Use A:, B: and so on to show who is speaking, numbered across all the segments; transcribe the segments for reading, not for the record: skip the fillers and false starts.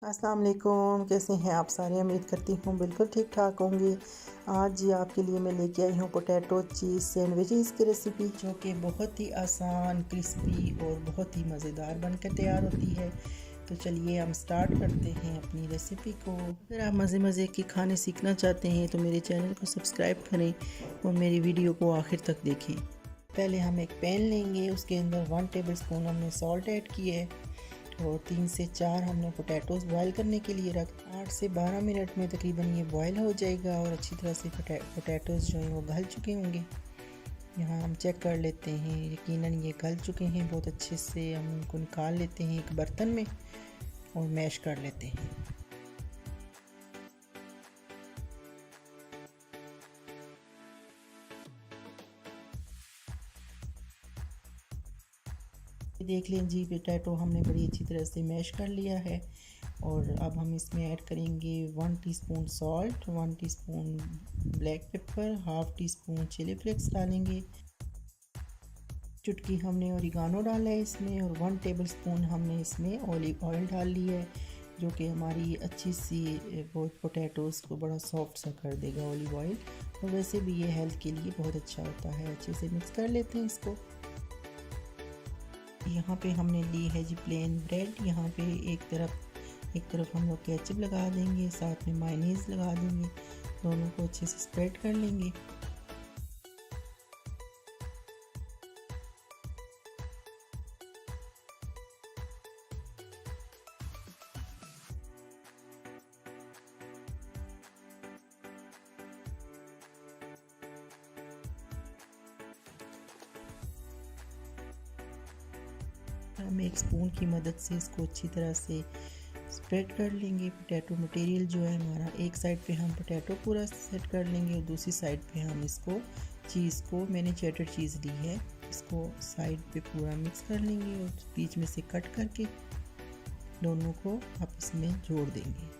A: अस्सलाम वालेकुम, कैसे हैं आप सारे। उम्मीद करती हूँ बिल्कुल ठीक ठाक होंगे। आज जी आपके लिए मैं लेके आई हूँ पोटैटो चीज़ सैंडविचेस की रेसिपी, जो कि बहुत ही आसान, क्रिस्पी और बहुत ही मज़ेदार बनकर तैयार होती है। तो चलिए हम स्टार्ट करते हैं अपनी रेसिपी को। अगर आप मज़े मज़े के खाने सीखना चाहते हैं तो मेरे चैनल को सब्सक्राइब करें और मेरी वीडियो को आखिर तक देखें। पहले हम एक पैन लेंगे, उसके अंदर 1 टेबल स्पून हमने सॉल्ट ऐड की है और 3 से 4 हमने पोटैटोज़ बॉयल करने के लिए रख 8 से 12 मिनट में तकरीबन ये बॉयल हो जाएगा और अच्छी तरह से पोटैटोज़ जो हैं वो गल चुके होंगे। यहाँ हम चेक कर लेते हैं, यकीनन ये गल चुके हैं बहुत अच्छे से। हम उनको निकाल लेते हैं एक बर्तन में और मैश कर लेते हैं। देख लें जी, पोटैटो हमने बड़ी अच्छी तरह से मैश कर लिया है और अब हम इसमें ऐड करेंगे 1 teaspoon salt, 1 teaspoon black pepper, half teaspoon chili flakes डालेंगे, चुटकी हमने ओरिगानो डाला है इसमें और 1 टेबल स्पून हमने इसमें ऑलिव ऑयल डाल लिया है, जो कि हमारी अच्छी सी बहुत पोटैटोज़ को बड़ा सॉफ्ट सा कर देगा ऑलिव ऑयल। और वैसे भी ये हेल्थ के लिए बहुत अच्छा होता है। अच्छे से मिक्स कर लेते हैं इसको। यहाँ पे हमने ली है जी प्लेन ब्रेड। यहाँ पे एक तरफ हम लोग केचप लगा देंगे, साथ में मायोनीज़ लगा देंगे, दोनों को अच्छे से स्प्रेड कर लेंगे। हम एक स्पून की मदद से इसको अच्छी तरह से स्प्रेड कर लेंगे। पोटैटो मटेरियल जो है हमारा, एक साइड पे हम पोटैटो पूरा सेट कर लेंगे और दूसरी साइड पे हम इसको चीज़ को, मैंने चेडर चीज़ ली है, इसको साइड पे पूरा मिक्स कर लेंगे और बीच में से कट करके दोनों को आपस में जोड़ देंगे।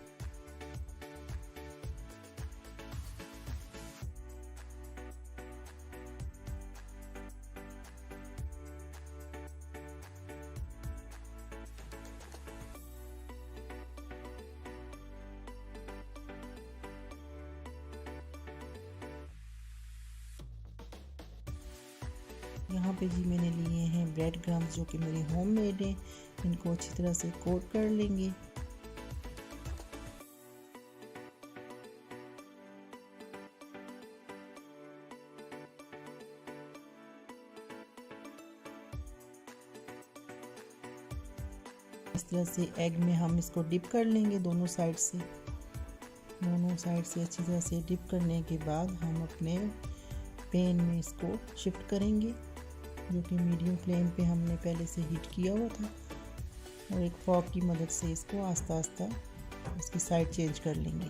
A: यहाँ पे जी मैंने लिए हैं ब्रेड क्रम्स, जो कि मेरे होम मेड हैं। इनको अच्छी तरह से कोट कर लेंगे। इस तरह से एग में हम इसको डिप कर लेंगे दोनों साइड से अच्छी तरह से डिप करने के बाद हम अपने पैन में इसको शिफ्ट करेंगे, जो कि मीडियम फ्लेम पे हमने पहले से हीट किया हुआ था, और एक फॉर्क की मदद से इसको आस्ता आस्ता इसकी साइड चेंज कर लेंगे।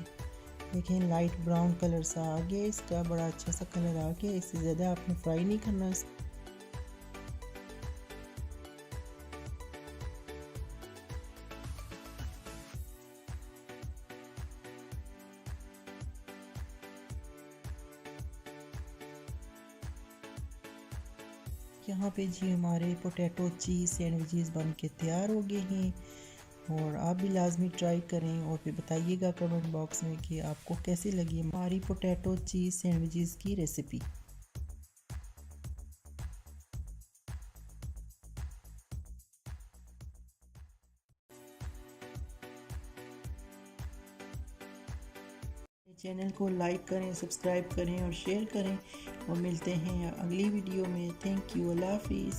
A: देखें लाइट ब्राउन कलर सा आ गया, इसका बड़ा अच्छा सा कलर आ गया। इससे ज़्यादा आपने फ्राई नहीं करना इसको। यहाँ पे जी हमारे पोटैटो चीज़ सैंडविचेस बन के तैयार हो गए हैं और आप भी लाजमी ट्राई करें और फिर बताइएगा कमेंट बॉक्स में कि आपको कैसी लगी हमारी पोटैटो चीज़ सैंडविचेस की रेसिपी। चैनल को लाइक करें, सब्सक्राइब करें और शेयर करें और मिलते हैं अगली वीडियो में। थैंक यू, अल्लाह हाफिज़।